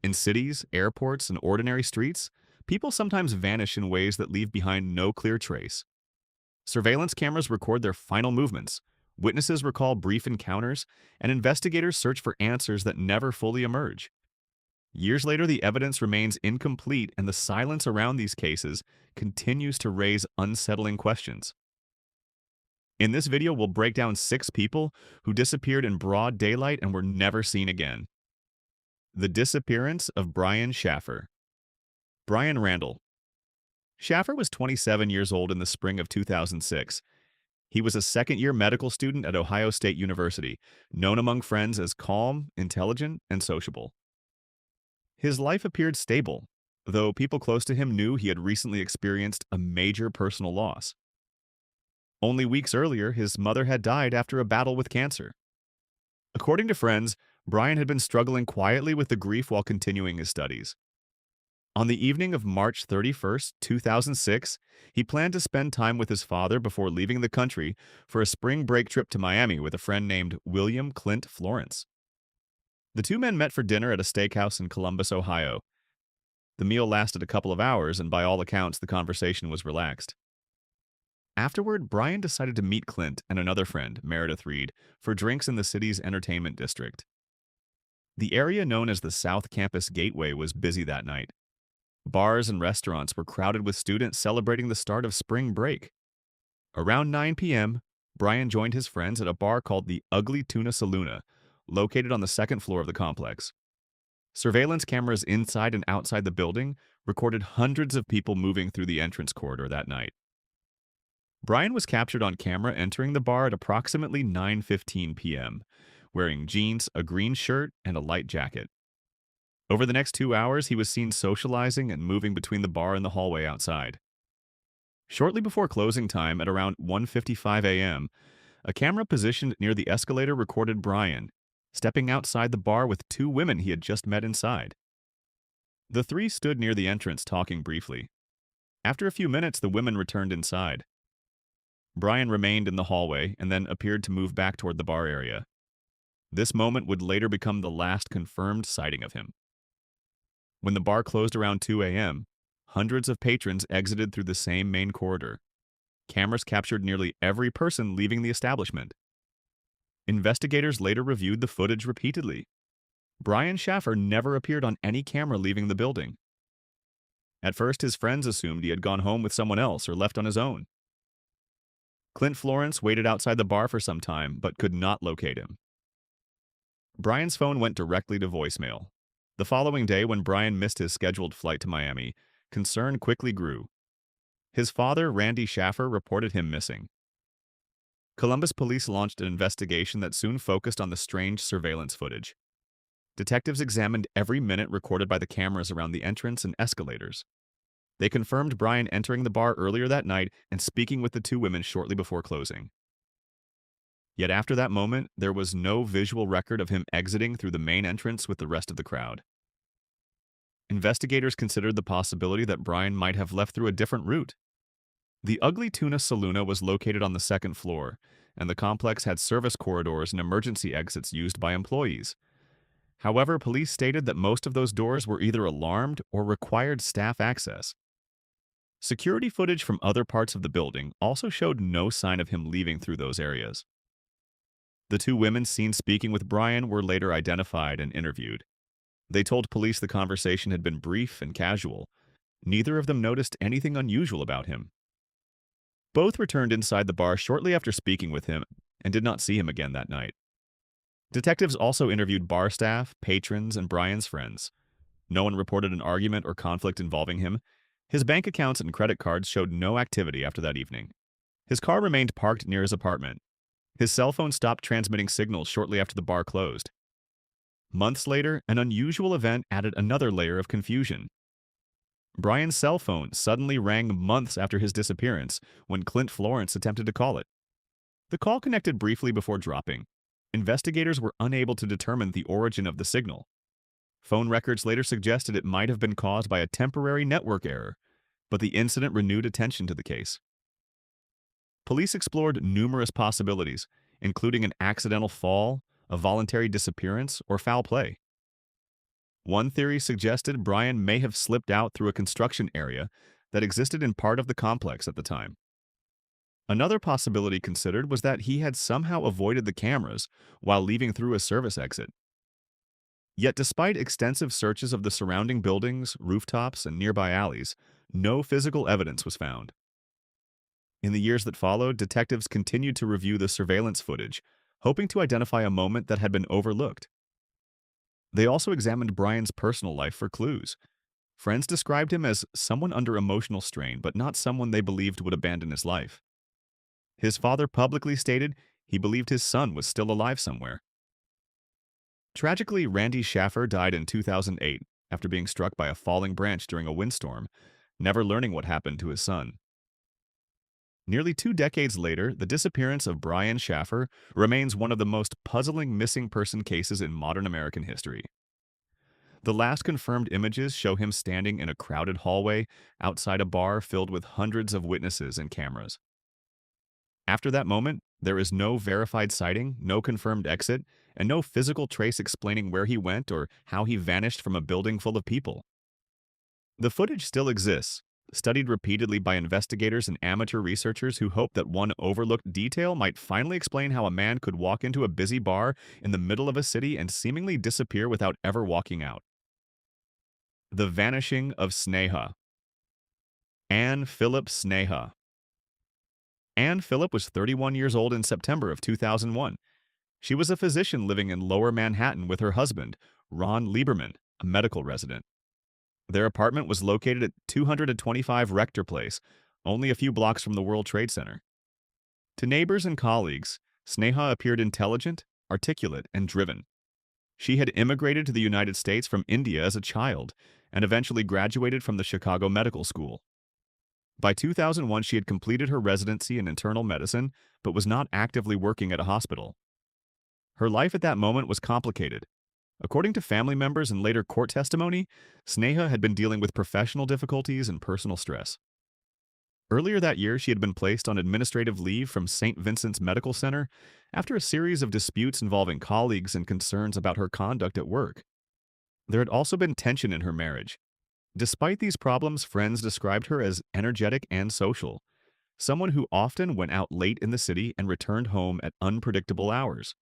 In cities, airports, and ordinary streets, people sometimes vanish in ways that leave behind no clear trace. Surveillance cameras record their final movements, witnesses recall brief encounters, and investigators search for answers that never fully emerge. Years later, the evidence remains incomplete, and the silence around these cases continues to raise unsettling questions. In this video, we'll break down 6 people who disappeared in broad daylight and were never seen again. The disappearance of Brian Schaffer. Brian Randall. Schaffer was 27 years old in the spring of 2006. He was a second-year medical student at Ohio State University, known among friends as calm, intelligent, and sociable. His life appeared stable, though people close to him knew he had recently experienced a major personal loss. Only weeks earlier, his mother had died after a battle with cancer. According to friends, Brian had been struggling quietly with the grief while continuing his studies. On the evening of March 31st, 2006, he planned to spend time with his father before leaving the country for a spring break trip to Miami with a friend named William Clint Florence. The two men met for dinner at a steakhouse in Columbus, Ohio. The meal lasted a couple of hours, and by all accounts, the conversation was relaxed. Afterward, Brian decided to meet Clint and another friend, Meredith Reed, for drinks in the city's entertainment district. The area known as the South Campus Gateway was busy that night. Bars and restaurants were crowded with students celebrating the start of spring break. Around 9 p.m., Brian joined his friends at a bar called the Ugly Tuna Saloon, located on the second floor of the complex. Surveillance cameras inside and outside the building recorded hundreds of people moving through the entrance corridor that night. Brian was captured on camera entering the bar at approximately 9:15 p.m., wearing jeans, a green shirt, and a light jacket. Over the next 2 hours, he was seen socializing and moving between the bar and the hallway outside. Shortly before closing time at around 1:55 a.m., a camera positioned near the escalator recorded Brian stepping outside the bar with 2 women he had just met inside. The three stood near the entrance talking briefly. After a few minutes, the women returned inside. Brian remained in the hallway and then appeared to move back toward the bar area. This moment would later become the last confirmed sighting of him. When the bar closed around 2 a.m., hundreds of patrons exited through the same main corridor. Cameras captured nearly every person leaving the establishment. Investigators later reviewed the footage repeatedly. Brian Schaffer never appeared on any camera leaving the building. At first, his friends assumed he had gone home with someone else or left on his own. Clint Florence waited outside the bar for some time, but could not locate him. Brian's phone went directly to voicemail. The following day, when Brian missed his scheduled flight to Miami, concern quickly grew. His father, Randy Schaffer, reported him missing. Columbus police launched an investigation that soon focused on the strange surveillance footage. Detectives examined every minute recorded by the cameras around the entrance and escalators. They confirmed Brian entering the bar earlier that night and speaking with the 2 women shortly before closing. Yet after that moment, there was no visual record of him exiting through the main entrance with the rest of the crowd. Investigators considered the possibility that Brian might have left through a different route. The Ugly Tuna Saloon was located on the second floor, and the complex had service corridors and emergency exits used by employees. However, police stated that most of those doors were either alarmed or required staff access. Security footage from other parts of the building also showed no sign of him leaving through those areas. The 2 women seen speaking with Brian were later identified and interviewed. They told police the conversation had been brief and casual. Neither of them noticed anything unusual about him. Both returned inside the bar shortly after speaking with him and did not see him again that night. Detectives also interviewed bar staff, patrons, and Brian's friends. No one reported an argument or conflict involving him. His bank accounts and credit cards showed no activity after that evening. His car remained parked near his apartment. His cell phone stopped transmitting signals shortly after the bar closed. Months later, an unusual event added another layer of confusion. Brian's cell phone suddenly rang months after his disappearance when Clint Florence attempted to call it. The call connected briefly before dropping. Investigators were unable to determine the origin of the signal. Phone records later suggested it might have been caused by a temporary network error, but the incident renewed attention to the case. Police explored numerous possibilities, including an accidental fall, a voluntary disappearance, or foul play. One theory suggested Brian may have slipped out through a construction area that existed in part of the complex at the time. Another possibility considered was that he had somehow avoided the cameras while leaving through a service exit. Yet despite extensive searches of the surrounding buildings, rooftops, and nearby alleys, no physical evidence was found. In the years that followed, detectives continued to review the surveillance footage, hoping to identify a moment that had been overlooked. They also examined Brian's personal life for clues. Friends described him as someone under emotional strain, but not someone they believed would abandon his life. His father publicly stated he believed his son was still alive somewhere. Tragically, Randy Schaffer died in 2008 after being struck by a falling branch during a windstorm, never learning what happened to his son. Nearly 2 decades later, the disappearance of Brian Schaffer remains one of the most puzzling missing person cases in modern American history. The last confirmed images show him standing in a crowded hallway outside a bar filled with hundreds of witnesses and cameras. After that moment, there is no verified sighting, no confirmed exit, and no physical trace explaining where he went or how he vanished from a building full of people. The footage still exists, studied repeatedly by investigators and amateur researchers who hope that one overlooked detail might finally explain how a man could walk into a busy bar in the middle of a city and seemingly disappear without ever walking out. The Vanishing of Sneha. Anne Phillip Sneha. Anne Phillip was 31 years old in September of 2001. She was a physician living in Lower Manhattan with her husband, Ron Lieberman, a medical resident. Their apartment was located at 225 Rector Place, only a few blocks from the World Trade Center. To neighbors and colleagues, Sneha appeared intelligent, articulate, and driven. She had immigrated to the United States from India as a child and eventually graduated from the Chicago Medical School. By 2001, she had completed her residency in internal medicine, but was not actively working at a hospital. Her life at that moment was complicated. According to family members and later court testimony, Sneha had been dealing with professional difficulties and personal stress. Earlier that year, she had been placed on administrative leave from St. Vincent's Medical Center after a series of disputes involving colleagues and concerns about her conduct at work. There had also been tension in her marriage. Despite these problems, friends described her as energetic and social, someone who often went out late in the city and returned home at unpredictable hours.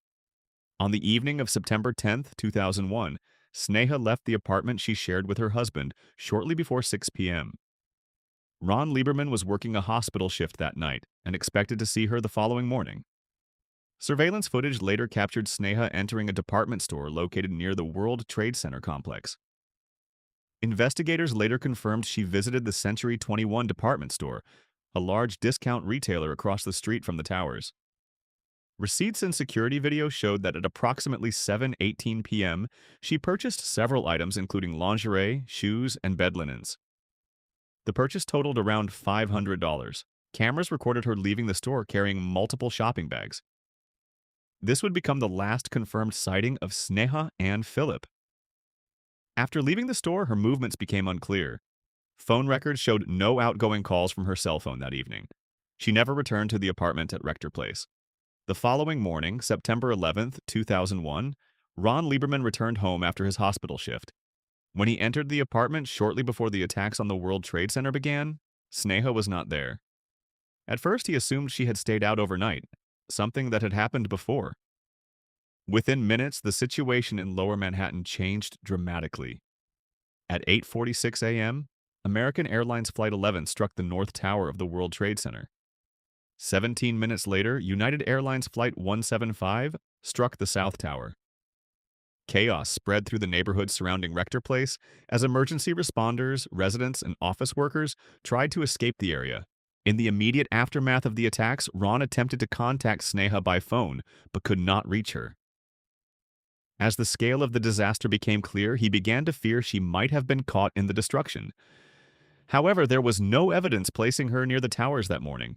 On the evening of September 10, 2001, Sneha left the apartment she shared with her husband shortly before 6 p.m. Ron Lieberman was working a hospital shift that night and expected to see her the following morning. Surveillance footage later captured Sneha entering a department store located near the World Trade Center complex. Investigators later confirmed she visited the Century 21 department store, a large discount retailer across the street from the towers. Receipts and security video showed that at approximately 7:18 p.m., she purchased several items including lingerie, shoes, and bed linens. The purchase totaled around $500. Cameras recorded her leaving the store carrying multiple shopping bags. This would become the last confirmed sighting of Sneha Anne Phillip. After leaving the store, her movements became unclear. Phone records showed no outgoing calls from her cell phone that evening. She never returned to the apartment at Rector Place. The following morning, September 11, 2001, Ron Lieberman returned home after his hospital shift. When he entered the apartment shortly before the attacks on the World Trade Center began, Sneha was not there. At first, he assumed she had stayed out overnight, something that had happened before. Within minutes, the situation in Lower Manhattan changed dramatically. At 8:46 a.m., American Airlines Flight 11 struck the North Tower of the World Trade Center. 17 minutes later, United Airlines Flight 175 struck the South Tower. Chaos spread through the neighborhood surrounding Rector Place as emergency responders, residents, and office workers tried to escape the area. In the immediate aftermath of the attacks, Ron attempted to contact Sneha by phone, but could not reach her. As the scale of the disaster became clear, he began to fear she might have been caught in the destruction. However, there was no evidence placing her near the towers that morning.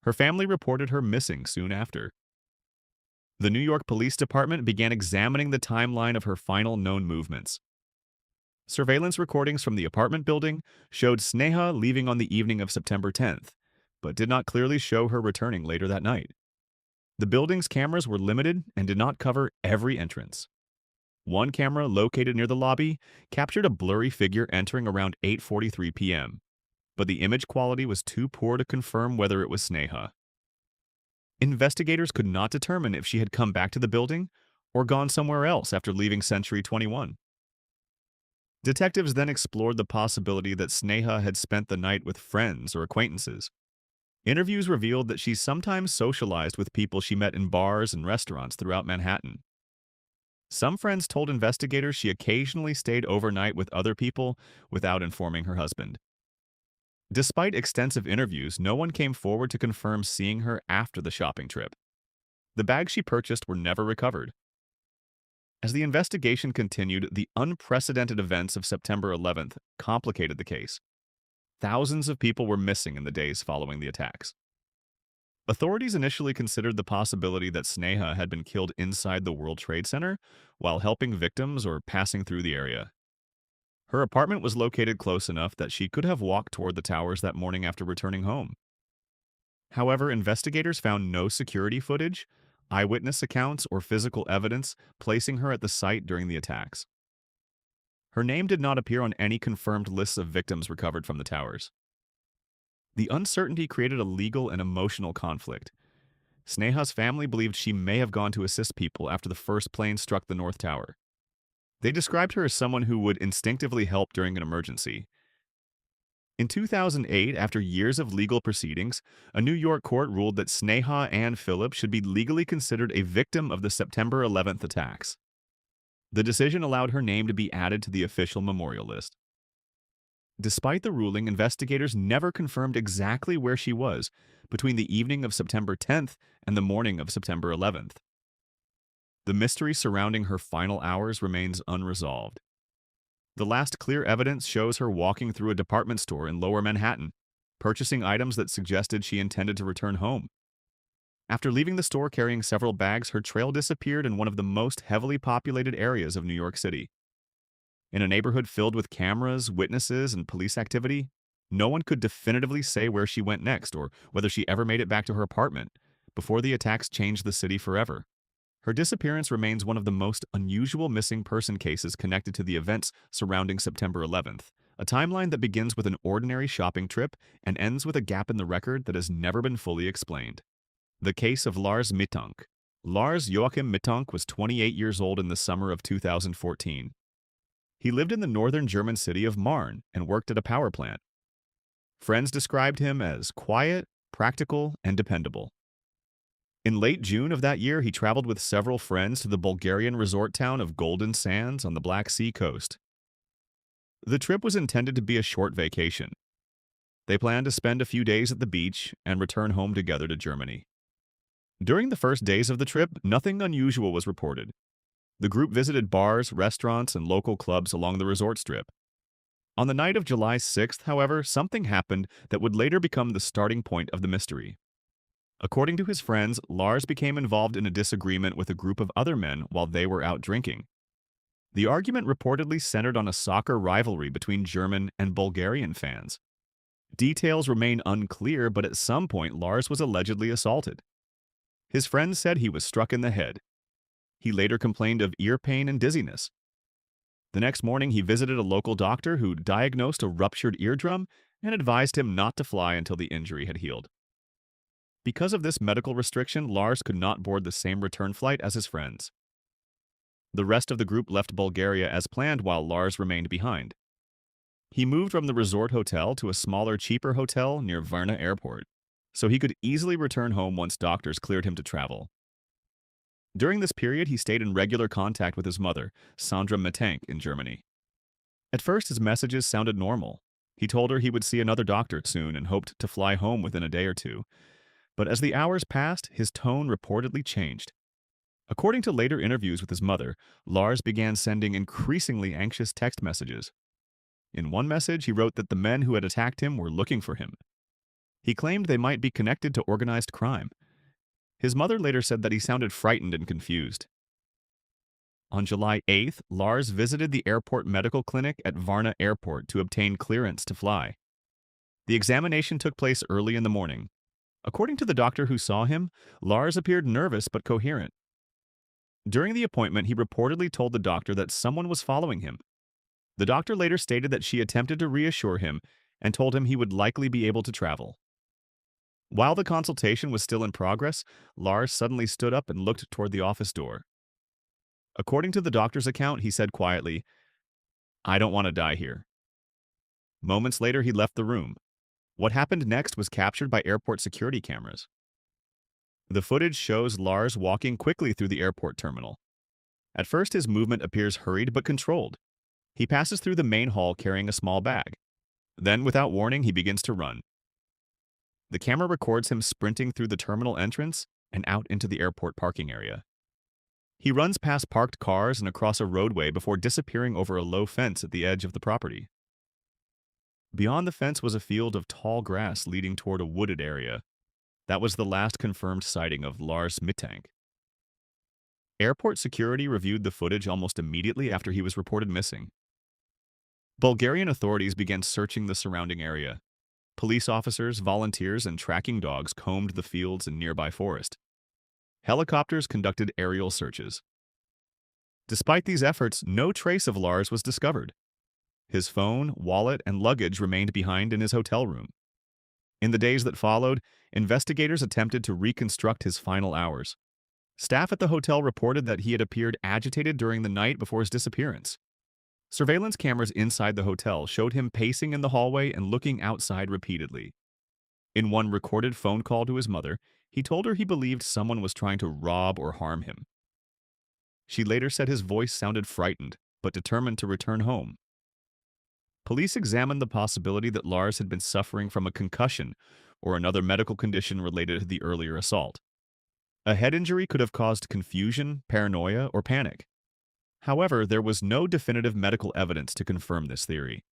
Her family reported her missing soon after. The New York Police Department began examining the timeline of her final known movements. Surveillance recordings from the apartment building showed Sneha leaving on the evening of September 10th, but did not clearly show her returning later that night. The building's cameras were limited and did not cover every entrance. One camera, located near the lobby, captured a blurry figure entering around 8:43 p.m., but the image quality was too poor to confirm whether it was Sneha. Investigators could not determine if she had come back to the building or gone somewhere else after leaving Century 21. Detectives then explored the possibility that Sneha had spent the night with friends or acquaintances. Interviews revealed that she sometimes socialized with people she met in bars and restaurants throughout Manhattan. Some friends told investigators she occasionally stayed overnight with other people without informing her husband. Despite extensive interviews, no one came forward to confirm seeing her after the shopping trip. The bags she purchased were never recovered. As the investigation continued, the unprecedented events of September 11th complicated the case. Thousands of people were missing in the days following the attacks. Authorities initially considered the possibility that Sneha had been killed inside the World Trade Center while helping victims or passing through the area. Her apartment was located close enough that she could have walked toward the towers that morning after returning home. However, investigators found no security footage, eyewitness accounts, or physical evidence placing her at the site during the attacks. Her name did not appear on any confirmed lists of victims recovered from the towers. The uncertainty created a legal and emotional conflict. Sneha's family believed she may have gone to assist people after the first plane struck the North Tower. They described her as someone who would instinctively help during an emergency. In 2008, after years of legal proceedings, a New York court ruled that Sneha Ann Phillips should be legally considered a victim of the September 11th attacks. The decision allowed her name to be added to the official memorial list. Despite the ruling, investigators never confirmed exactly where she was between the evening of September 10th and the morning of September 11th. The mystery surrounding her final hours remains unresolved. The last clear evidence shows her walking through a department store in Lower Manhattan, purchasing items that suggested she intended to return home. After leaving the store carrying several bags, her trail disappeared in one of the most heavily populated areas of New York City. In a neighborhood filled with cameras, witnesses, and police activity, no one could definitively say where she went next or whether she ever made it back to her apartment before the attacks changed the city forever. Her disappearance remains one of the most unusual missing person cases connected to the events surrounding September 11th, a timeline that begins with an ordinary shopping trip and ends with a gap in the record that has never been fully explained. The case of Lars Mittank. Lars Joachim Mittank was 28 years old in the summer of 2014. He lived in the northern German city of Marne and worked at a power plant. Friends described him as quiet, practical, and dependable. In late June of that year, he traveled with several friends to the Bulgarian resort town of Golden Sands on the Black Sea coast. The trip was intended to be a short vacation. They planned to spend a few days at the beach and return home together to Germany. During the first days of the trip, nothing unusual was reported. The group visited bars, restaurants, and local clubs along the resort strip. On the night of July 6th, however, something happened that would later become the starting point of the mystery. According to his friends, Lars became involved in a disagreement with a group of other men while they were out drinking. The argument reportedly centered on a soccer rivalry between German and Bulgarian fans. Details remain unclear, but at some point Lars was allegedly assaulted. His friends said he was struck in the head. He later complained of ear pain and dizziness. The next morning, he visited a local doctor who diagnosed a ruptured eardrum and advised him not to fly until the injury had healed. Because of this medical restriction, Lars could not board the same return flight as his friends. The rest of the group left Bulgaria as planned while Lars remained behind. He moved from the resort hotel to a smaller, cheaper hotel near Varna Airport, so he could easily return home once doctors cleared him to travel. During this period, he stayed in regular contact with his mother, Sandra Mittank, in Germany. At first, his messages sounded normal. He told her he would see another doctor soon and hoped to fly home within a day or two. But as the hours passed, his tone reportedly changed. According to later interviews with his mother, Lars began sending increasingly anxious text messages. In one message, he wrote that the men who had attacked him were looking for him. He claimed they might be connected to organized crime. His mother later said that he sounded frightened and confused. On July 8th, Lars visited the airport medical clinic at Varna Airport to obtain clearance to fly. The examination took place early in the morning. According to the doctor who saw him, Lars appeared nervous but coherent. During the appointment, he reportedly told the doctor that someone was following him. The doctor later stated that she attempted to reassure him and told him he would likely be able to travel. While the consultation was still in progress, Lars suddenly stood up and looked toward the office door. According to the doctor's account, he said quietly, "I don't want to die here." Moments later, he left the room. What happened next was captured by airport security cameras. The footage shows Lars walking quickly through the airport terminal. At first, his movement appears hurried but controlled. He passes through the main hall carrying a small bag. Then, without warning, he begins to run. The camera records him sprinting through the terminal entrance and out into the airport parking area. He runs past parked cars and across a roadway before disappearing over a low fence at the edge of the property. Beyond the fence was a field of tall grass leading toward a wooded area. That was the last confirmed sighting of Lars Mittank. Airport security reviewed the footage almost immediately after he was reported missing. Bulgarian authorities began searching the surrounding area. Police officers, volunteers, and tracking dogs combed the fields and nearby forest. Helicopters conducted aerial searches. Despite these efforts, no trace of Lars was discovered. His phone, wallet, and luggage remained behind in his hotel room. In the days that followed, investigators attempted to reconstruct his final hours. Staff at the hotel reported that he had appeared agitated during the night before his disappearance. Surveillance cameras inside the hotel showed him pacing in the hallway and looking outside repeatedly. In one recorded phone call to his mother, he told her he believed someone was trying to rob or harm him. She later said his voice sounded frightened, but determined to return home. Police examined the possibility that Lars had been suffering from a concussion or another medical condition related to the earlier assault. A head injury could have caused confusion, paranoia, or panic. However, there was no definitive medical evidence to confirm this theory.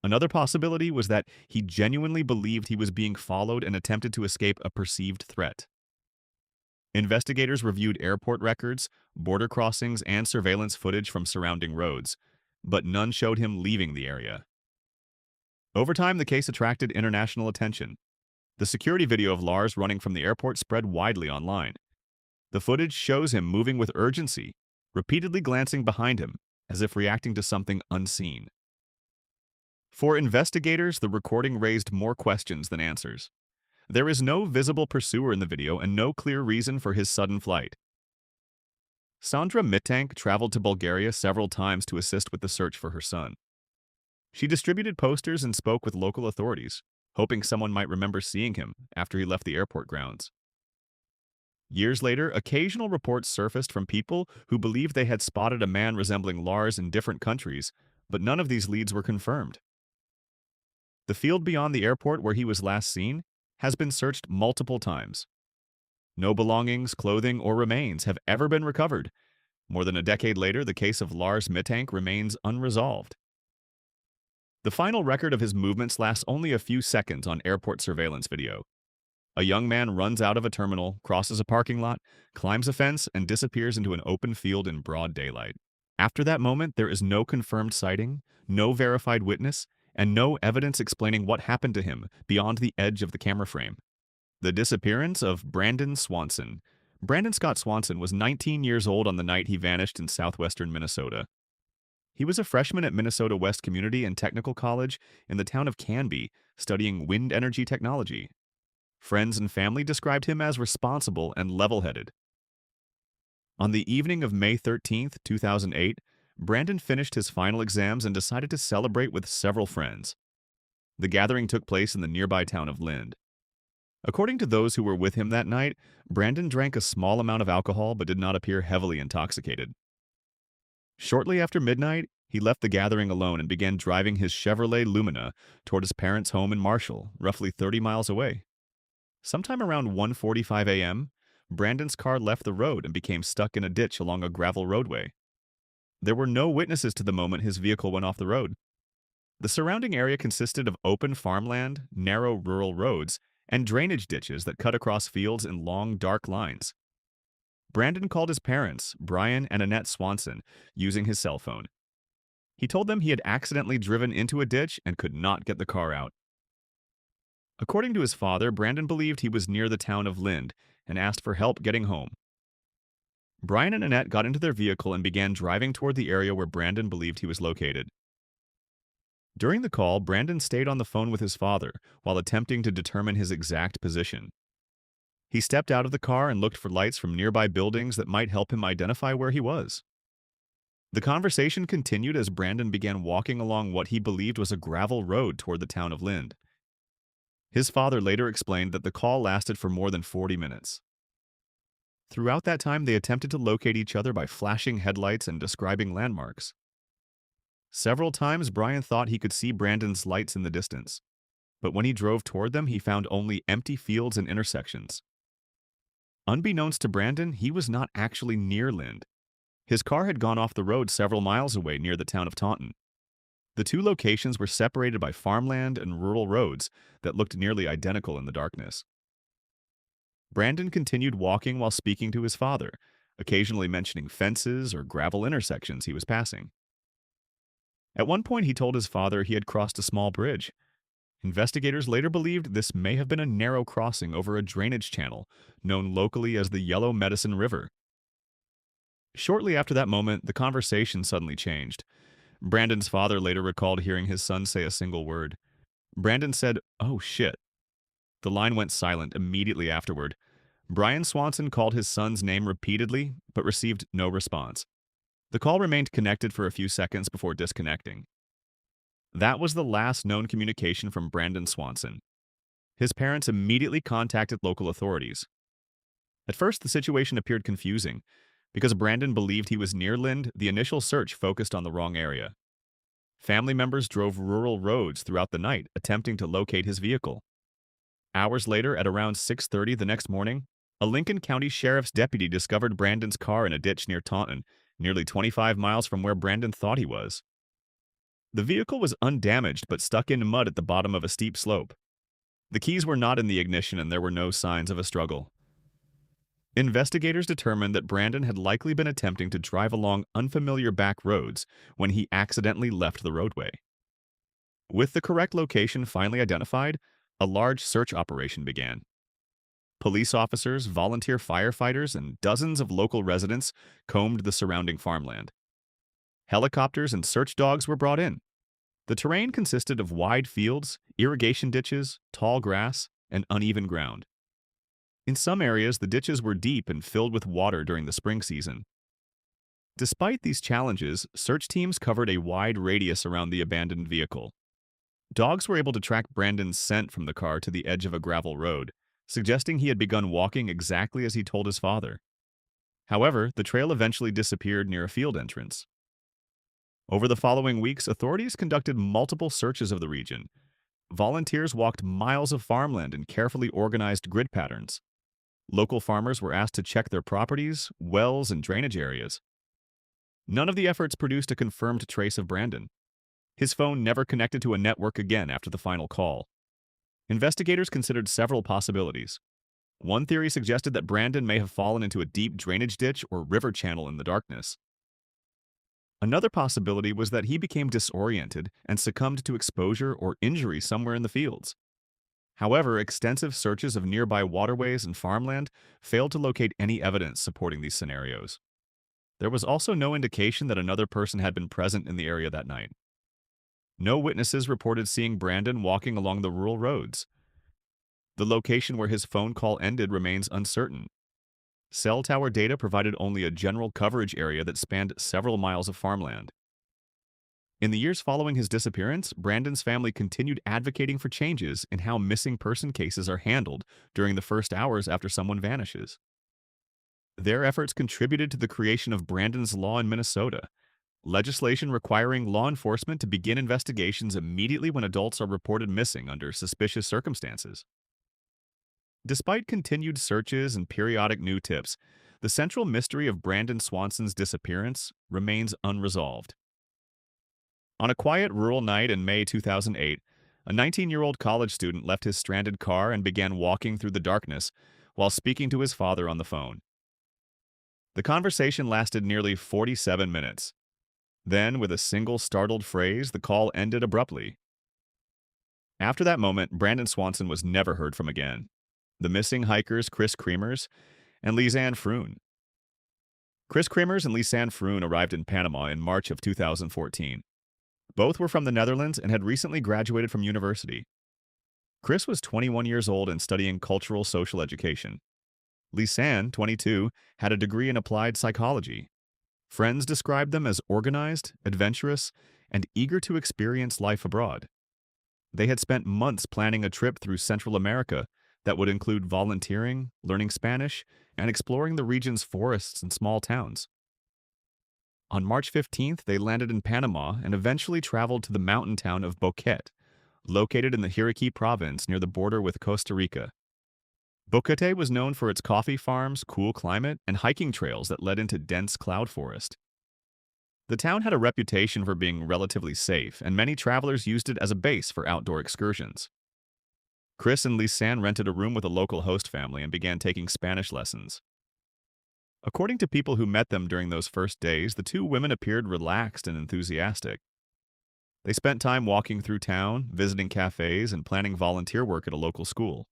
Another possibility was that he genuinely believed he was being followed and attempted to escape a perceived threat. Investigators reviewed airport records, border crossings, and surveillance footage from surrounding roads, but none showed him leaving the area. Over time, the case attracted international attention. The security video of Lars running from the airport spread widely online. The footage shows him moving with urgency, repeatedly glancing behind him, as if reacting to something unseen. For investigators, the recording raised more questions than answers. There is no visible pursuer in the video and no clear reason for his sudden flight. Sandra Mittank traveled to Bulgaria several times to assist with the search for her son. She distributed posters and spoke with local authorities, hoping someone might remember seeing him after he left the airport grounds. Years later, occasional reports surfaced from people who believed they had spotted a man resembling Lars in different countries, but none of these leads were confirmed. The field beyond the airport where he was last seen has been searched multiple times. No belongings, clothing, or remains have ever been recovered. More than a decade later, the case of Lars Mittank remains unresolved. The final record of his movements lasts only a few seconds on airport surveillance video. A young man runs out of a terminal, crosses a parking lot, climbs a fence, and disappears into an open field in broad daylight. After that moment, there is no confirmed sighting, no verified witness, and no evidence explaining what happened to him beyond the edge of the camera frame. The disappearance of Brandon Swanson. Brandon Scott Swanson was 19 years old on the night he vanished in southwestern Minnesota. He was a freshman at Minnesota West Community and Technical College in the town of Canby, studying wind energy technology. Friends and family described him as responsible and level-headed. On the evening of May 13, 2008, Brandon finished his final exams and decided to celebrate with several friends. The gathering took place in the nearby town of Lind. According to those who were with him that night, Brandon drank a small amount of alcohol but did not appear heavily intoxicated. Shortly after midnight, he left the gathering alone and began driving his Chevrolet Lumina toward his parents' home in Marshall, roughly 30 miles away. Sometime around 1:45 a.m., Brandon's car left the road and became stuck in a ditch along a gravel roadway. There were no witnesses to the moment his vehicle went off the road. The surrounding area consisted of open farmland, narrow rural roads, and drainage ditches that cut across fields in long, dark lines. Brandon called his parents, Brian and Annette Swanson, using his cell phone. He told them he had accidentally driven into a ditch and could not get the car out. According to his father, Brandon believed he was near the town of Lind and asked for help getting home. Brian and Annette got into their vehicle and began driving toward the area where Brandon believed he was located. During the call, Brandon stayed on the phone with his father while attempting to determine his exact position. He stepped out of the car and looked for lights from nearby buildings that might help him identify where he was. The conversation continued as Brandon began walking along what he believed was a gravel road toward the town of Lind. His father later explained that the call lasted for more than 40 minutes. Throughout that time, they attempted to locate each other by flashing headlights and describing landmarks. Several times, Brian thought he could see Brandon's lights in the distance, but when he drove toward them, he found only empty fields and intersections. Unbeknownst to Brandon, he was not actually near Lind. His car had gone off the road several miles away near the town of Taunton. The two locations were separated by farmland and rural roads that looked nearly identical in the darkness. Brandon continued walking while speaking to his father, occasionally mentioning fences or gravel intersections he was passing. At one point, he told his father he had crossed a small bridge. Investigators later believed this may have been a narrow crossing over a drainage channel known locally as the Yellow Medicine River. Shortly after that moment, the conversation suddenly changed. Brandon's father later recalled hearing his son say a single word. Brandon said, "Oh shit." The line went silent immediately afterward. Brian Swanson called his son's name repeatedly, but received no response. The call remained connected for a few seconds before disconnecting. That was the last known communication from Brandon Swanson. His parents immediately contacted local authorities. At first, the situation appeared confusing. Because Brandon believed he was near Lind, the initial search focused on the wrong area. Family members drove rural roads throughout the night, attempting to locate his vehicle. Hours later, at around 6:30 the next morning, a Lincoln County Sheriff's deputy discovered Brandon's car in a ditch near Taunton, nearly 25 miles from where Brandon thought he was. The vehicle was undamaged but stuck in mud at the bottom of a steep slope. The keys were not in the ignition and there were no signs of a struggle. Investigators determined that Brandon had likely been attempting to drive along unfamiliar back roads when he accidentally left the roadway. With the correct location finally identified, a large search operation began. Police officers, volunteer firefighters, and dozens of local residents combed the surrounding farmland. Helicopters and search dogs were brought in. The terrain consisted of wide fields, irrigation ditches, tall grass, and uneven ground. In some areas, the ditches were deep and filled with water during the spring season. Despite these challenges, search teams covered a wide radius around the abandoned vehicle. Dogs were able to track Brandon's scent from the car to the edge of a gravel road, suggesting he had begun walking exactly as he told his father. However, the trail eventually disappeared near a field entrance. Over the following weeks, authorities conducted multiple searches of the region. Volunteers walked miles of farmland in carefully organized grid patterns. Local farmers were asked to check their properties, wells, and drainage areas. None of the efforts produced a confirmed trace of Brandon. His phone never connected to a network again after the final call. Investigators considered several possibilities. One theory suggested that Brandon may have fallen into a deep drainage ditch or river channel in the darkness. Another possibility was that he became disoriented and succumbed to exposure or injury somewhere in the fields. However, extensive searches of nearby waterways and farmland failed to locate any evidence supporting these scenarios. There was also no indication that another person had been present in the area that night. No witnesses reported seeing Brandon walking along the rural roads. The location where his phone call ended remains uncertain. Cell tower data provided only a general coverage area that spanned several miles of farmland. In the years following his disappearance, Brandon's family continued advocating for changes in how missing person cases are handled during the first hours after someone vanishes. Their efforts contributed to the creation of Brandon's Law in Minnesota, legislation requiring law enforcement to begin investigations immediately when adults are reported missing under suspicious circumstances. Despite continued searches and periodic new tips, the central mystery of Brandon Swanson's disappearance remains unresolved. On a quiet rural night in May 2008, a 19-year-old college student left his stranded car and began walking through the darkness while speaking to his father on the phone. The conversation lasted nearly 47 minutes. Then, with a single startled phrase, the call ended abruptly. After that moment, Brandon Swanson was never heard from again. The missing hikers Chris Creamers and Lizanne Froon Chris Kremers and Lisanne Froon arrived in Panama in March of 2014. Both were from the Netherlands and had recently graduated from university. Chris was 21 years old and studying cultural social education. Lisanne, 22, had a degree in applied psychology. Friends described them as organized, adventurous, and eager to experience life abroad. They had spent months planning a trip through Central America that would include volunteering, learning Spanish, and exploring the region's forests and small towns. On March 15th, they landed in Panama and eventually traveled to the mountain town of Boquete, located in the Chiriquí province near the border with Costa Rica. Boquete was known for its coffee farms, cool climate, and hiking trails that led into dense cloud forest. The town had a reputation for being relatively safe, and many travelers used it as a base for outdoor excursions. Chris and Lisanne rented a room with a local host family and began taking Spanish lessons. According to people who met them during those first days, the two women appeared relaxed and enthusiastic. They spent time walking through town, visiting cafes, and planning volunteer work at a local school.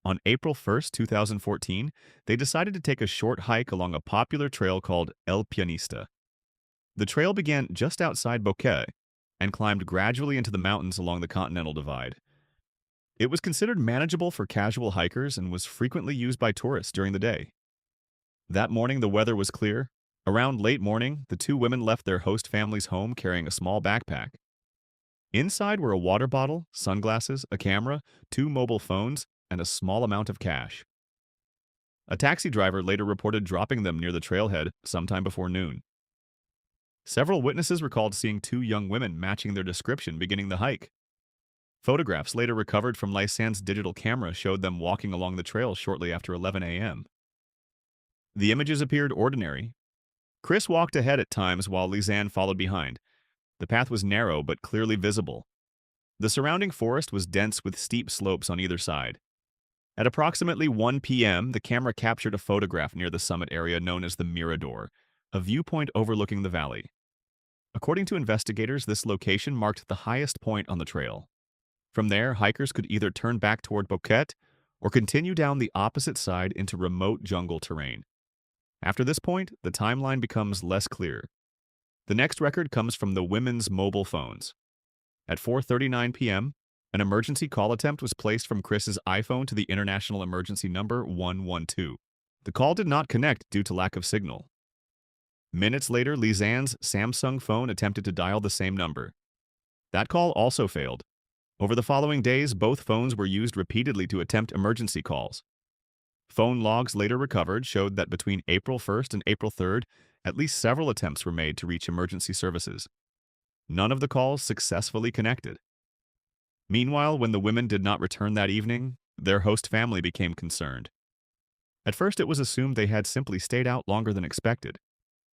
On April 1st, 2014, they decided to take a short hike along a popular trail called El Pianista. The trail began just outside Boquete and climbed gradually into the mountains along the Continental Divide. It was considered manageable for casual hikers and was frequently used by tourists during the day. That morning, the weather was clear. Around late morning, the two women left their host family's home carrying a small backpack. Inside were a water bottle, sunglasses, a camera, two mobile phones, and a small amount of cash. A taxi driver later reported dropping them near the trailhead sometime before noon. Several witnesses recalled seeing two young women matching their description beginning the hike. Photographs later recovered from Lisanne's digital camera showed them walking along the trail shortly after 11 a.m. The images appeared ordinary. Chris walked ahead at times while Lisanne followed behind. The path was narrow but clearly visible. The surrounding forest was dense with steep slopes on either side. At approximately 1 p.m., the camera captured a photograph near the summit area known as the Mirador, a viewpoint overlooking the valley. According to investigators, this location marked the highest point on the trail. From there, hikers could either turn back toward Boquete or continue down the opposite side into remote jungle terrain. After this point, the timeline becomes less clear. The next record comes from the women's mobile phones. At 4:39 p.m., an emergency call attempt was placed from Chris's iPhone to the international emergency number 112. The call did not connect due to lack of signal. Minutes later, Lisanne's Samsung phone attempted to dial the same number. That call also failed. Over the following days, both phones were used repeatedly to attempt emergency calls. Phone logs later recovered showed that between April 1st and April 3rd, at least several attempts were made to reach emergency services. None of the calls successfully connected. Meanwhile, when the women did not return that evening, their host family became concerned. At first, it was assumed they had simply stayed out longer than expected.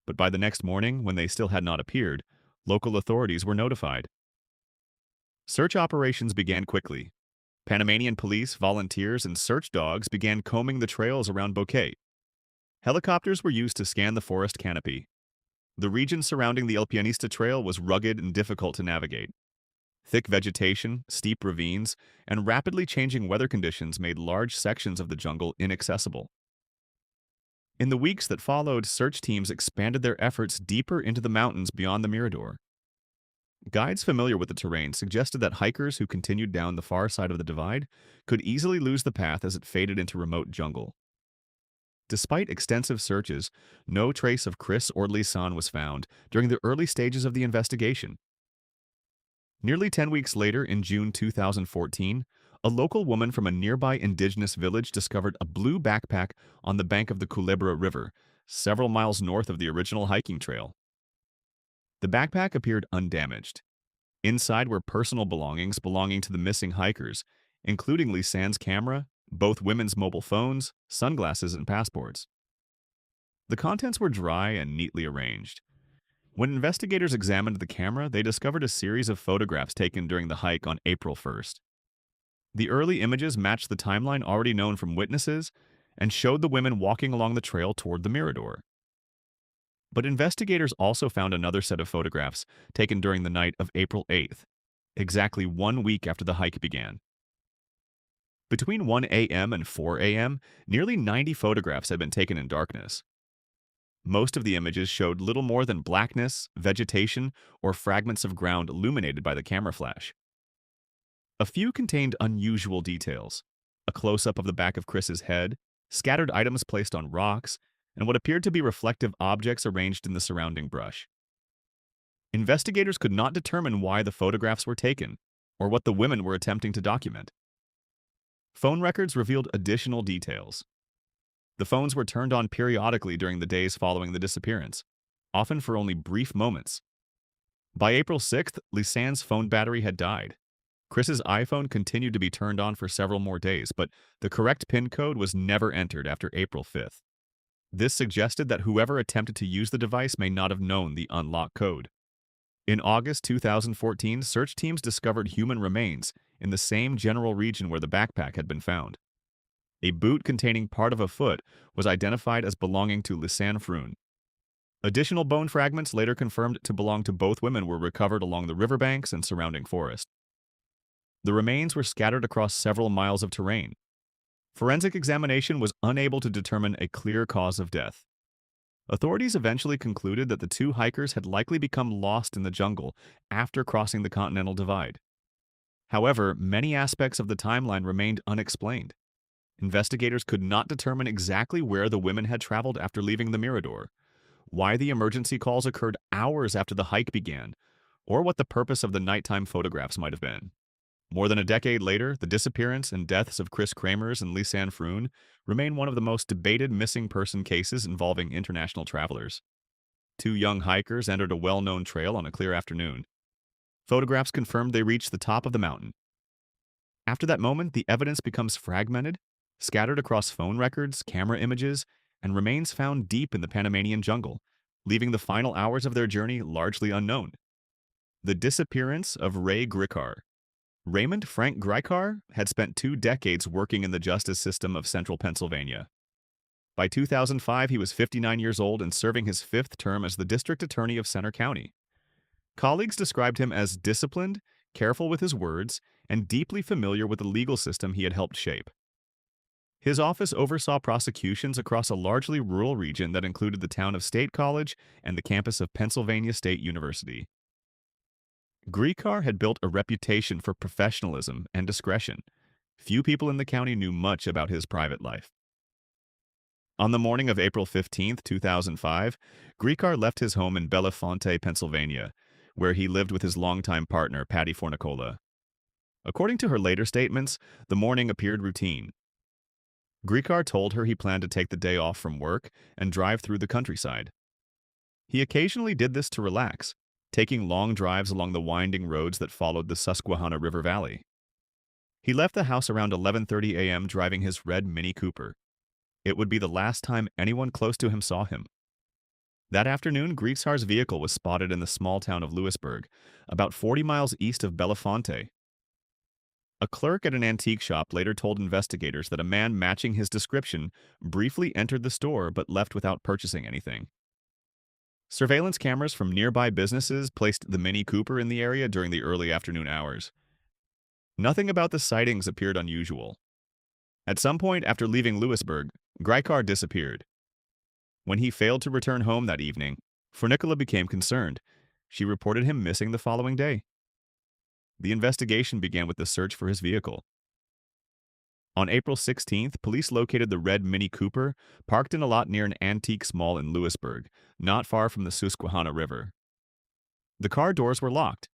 But by the next morning, when they still had not appeared, local authorities were notified. Search operations began quickly. Panamanian police, volunteers, and search dogs began combing the trails around Boquete. Helicopters were used to scan the forest canopy. The region surrounding the El Pianista Trail was rugged and difficult to navigate. Thick vegetation, steep ravines, and rapidly changing weather conditions made large sections of the jungle inaccessible. In the weeks that followed, search teams expanded their efforts deeper into the mountains beyond the Mirador. Guides familiar with the terrain suggested that hikers who continued down the far side of the divide could easily lose the path as it faded into remote jungle. Despite extensive searches, no trace of Chris or Lisanne was found during the early stages of the investigation. Nearly 10 weeks later, in June 2014, a local woman from a nearby indigenous village discovered a blue backpack on the bank of the Culebra River, several miles north of the original hiking trail. The backpack appeared undamaged. Inside were personal belongings belonging to the missing hikers, including Lisanne's camera, both women's mobile phones, sunglasses, and passports. The contents were dry and neatly arranged. When investigators examined the camera, they discovered a series of photographs taken during the hike on April 1st. The early images matched the timeline already known from witnesses and showed the women walking along the trail toward the Mirador. But investigators also found another set of photographs taken during the night of April 8th, exactly 1 week after the hike began. Between 1 a.m. and 4 a.m., nearly 90 photographs had been taken in darkness. Most of the images showed little more than blackness, vegetation, or fragments of ground illuminated by the camera flash. A few contained unusual details: a close-up of the back of Chris's head, scattered items placed on rocks, and what appeared to be reflective objects arranged in the surrounding brush. Investigators could not determine why the photographs were taken, or what the women were attempting to document. Phone records revealed additional details. The phones were turned on periodically during the days following the disappearance, often for only brief moments. By April 6th, Lisanne's phone battery had died. Chris's iPhone continued to be turned on for several more days, but the correct PIN code was never entered after April 5th. This suggested that whoever attempted to use the device may not have known the unlock code. In August 2014, search teams discovered human remains in the same general region where the backpack had been found. A boot containing part of a foot was identified as belonging to Lisanne Froon. Additional bone fragments later confirmed to belong to both women were recovered along the riverbanks and surrounding forest. The remains were scattered across several miles of terrain. Forensic examination was unable to determine a clear cause of death. Authorities eventually concluded that the two hikers had likely become lost in the jungle after crossing the Continental Divide. However, many aspects of the timeline remained unexplained. Investigators could not determine exactly where the women had traveled after leaving the Mirador, why the emergency calls occurred hours after the hike began, or what the purpose of the nighttime photographs might have been. More than a decade later, the disappearance and deaths of Chris Kramers and Lisanne Froon remain one of the most debated missing person cases involving international travelers. Two young hikers entered a well-known trail on a clear afternoon. Photographs confirmed they reached the top of the mountain. After that moment, the evidence becomes fragmented, scattered across phone records, camera images, and remains found deep in the Panamanian jungle, leaving the final hours of their journey largely unknown. The disappearance of Ray Grikar. Raymond Frank Grikar had spent 2 decades working in the justice system of central Pennsylvania. By 2005, he was 59 years old and serving his 5th term as the district attorney of Center County. Colleagues described him as disciplined, careful with his words, and deeply familiar with the legal system he had helped shape. His office oversaw prosecutions across a largely rural region that included the town of State College and the campus of Pennsylvania State University. Grikar had built a reputation for professionalism and discretion. Few people in the county knew much about his private life. On the morning of April 15, 2005, Grikar left his home in Bellefonte, Pennsylvania, where he lived with his longtime partner, Patty Fornicola. According to her later statements, the morning appeared routine. Grikar told her he planned to take the day off from work and drive through the countryside. He occasionally did this to relax, taking long drives along the winding roads that followed the Susquehanna River Valley. He left the house around 11:30 a.m. driving his red Mini Cooper. It would be the last time anyone close to him saw him. That afternoon, Grikar's vehicle was spotted in the small town of Lewisburg, about 40 miles east of Bellefonte. A clerk at an antique shop later told investigators that a man matching his description briefly entered the store but left without purchasing anything. Surveillance cameras from nearby businesses placed the Mini Cooper in the area during the early afternoon hours. Nothing about the sightings appeared unusual. At some point after leaving Lewisburg, Grikar disappeared. When he failed to return home that evening, Fornicola became concerned. She reported him missing the following day. The investigation began with the search for his vehicle. On April 16th, police located the red Mini Cooper parked in a lot near an antiques mall in Lewisburg, not far from the Susquehanna River. The car doors were locked.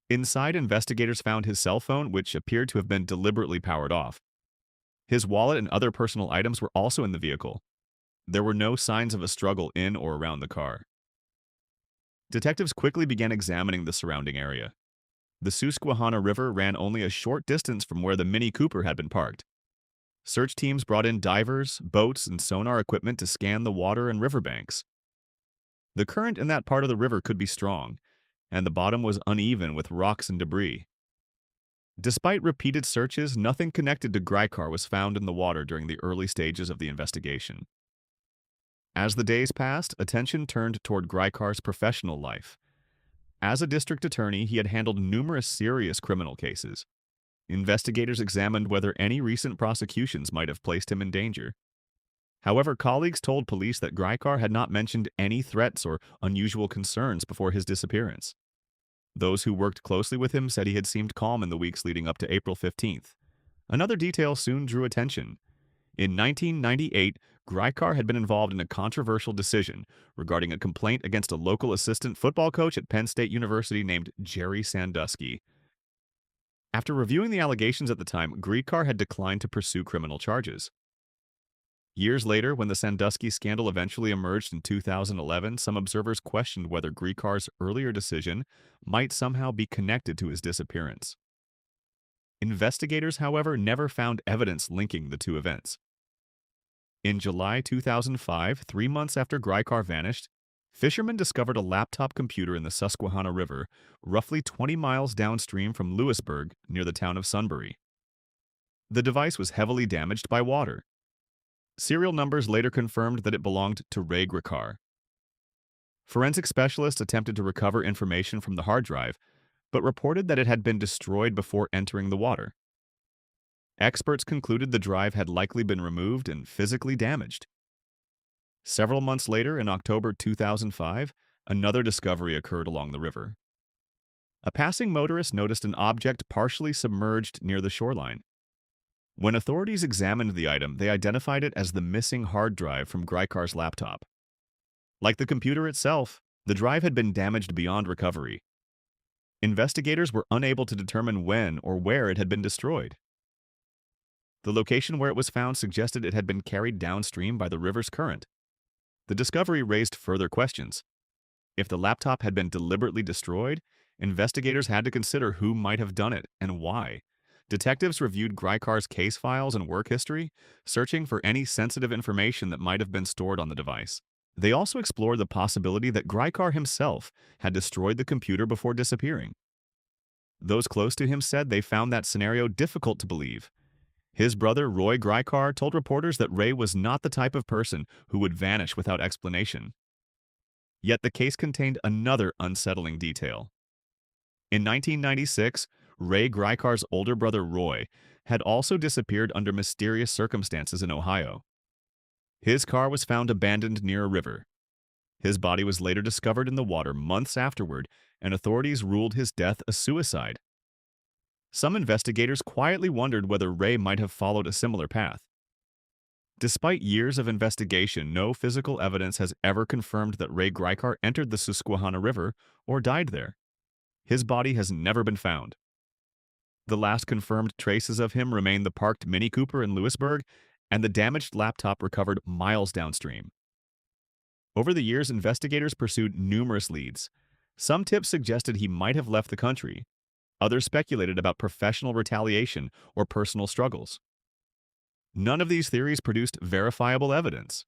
Inside, investigators found his cell phone, which appeared to have been deliberately powered off. His wallet and other personal items were also in the vehicle. There were no signs of a struggle in or around the car. Detectives quickly began examining the surrounding area. The Susquehanna River ran only a short distance from where the Mini Cooper had been parked. Search teams brought in divers, boats, and sonar equipment to scan the water and riverbanks. The current in that part of the river could be strong, and the bottom was uneven with rocks and debris. Despite repeated searches, nothing connected to Grikar was found in the water during the early stages of the investigation. As the days passed, attention turned toward Grikar's professional life. As a district attorney, he had handled numerous serious criminal cases. Investigators examined whether any recent prosecutions might have placed him in danger. However, colleagues told police that Grykar had not mentioned any threats or unusual concerns before his disappearance. Those who worked closely with him said he had seemed calm in the weeks leading up to April 15th. Another detail soon drew attention. In 1998, Grykar had been involved in a controversial decision regarding a complaint against a local assistant football coach at Penn State University named Jerry Sandusky. After reviewing the allegations at the time, Grykar had declined to pursue criminal charges. Years later, when the Sandusky scandal eventually emerged in 2011, some observers questioned whether Grykar's earlier decision might somehow be connected to his disappearance. Investigators, however, never found evidence linking the two events. In July 2005, 3 months after Grykar vanished, fishermen discovered a laptop computer in the Susquehanna River, roughly 20 miles downstream from Lewisburg, near the town of Sunbury. The device was heavily damaged by water. Serial numbers later confirmed that it belonged to Ray Grykar. Forensic specialists attempted to recover information from the hard drive, but reported that it had been destroyed before entering the water. Experts concluded the drive had likely been removed and physically damaged. Several months later, in October 2005, another discovery occurred along the river. A passing motorist noticed an object partially submerged near the shoreline. When authorities examined the item, they identified it as the missing hard drive from Grykar's laptop. Like the computer itself, the drive had been damaged beyond recovery. Investigators were unable to determine when or where it had been destroyed. The location where it was found suggested it had been carried downstream by the river's current. The discovery raised further questions. If the laptop had been deliberately destroyed, investigators had to consider who might have done it and why. Detectives reviewed Grykar's case files and work history, searching for any sensitive information that might have been stored on the device. They also explored the possibility that Grykar himself had destroyed the computer before disappearing. Those close to him said they found that scenario difficult to believe. His brother, Roy Grykar, told reporters that Ray was not the type of person who would vanish without explanation. Yet the case contained another unsettling detail. In 1996, Ray Grykar's older brother Roy had also disappeared under mysterious circumstances in Ohio. His car was found abandoned near a river. His body was later discovered in the water months afterward, and authorities ruled his death a suicide. Some investigators quietly wondered whether Ray might have followed a similar path. Despite years of investigation, no physical evidence has ever confirmed that Ray Grykar entered the Susquehanna River or died there. His body has never been found. The last confirmed traces of him remain the parked Mini Cooper in Lewisburg and the damaged laptop recovered miles downstream. Over the years, investigators pursued numerous leads. Some tips suggested he might have left the country. Others speculated about professional retaliation or personal struggles. None of these theories produced verifiable evidence.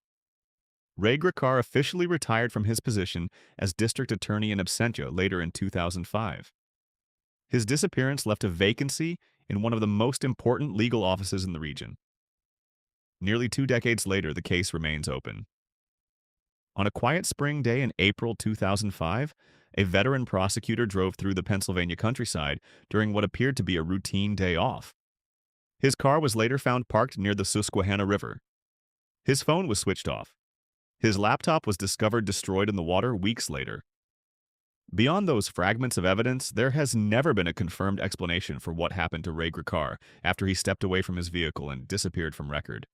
Ray Grykar officially retired from his position as district attorney in absentia later in 2005. His disappearance left a vacancy in one of the most important legal offices in the region. Nearly 2 decades later, the case remains open. On a quiet spring day in April 2005, a veteran prosecutor drove through the Pennsylvania countryside during what appeared to be a routine day off. His car was later found parked near the Susquehanna River. His phone was switched off. His laptop was discovered destroyed in the water weeks later. Beyond those fragments of evidence, there has never been a confirmed explanation for what happened to Ray Grykar after he stepped away from his vehicle and disappeared from record.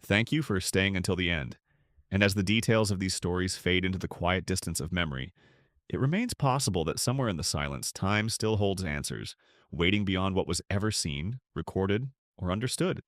Thank you for staying until the end. And as the details of these stories fade into the quiet distance of memory, it remains possible that somewhere in the silence, time still holds answers, waiting beyond what was ever seen, recorded, or understood.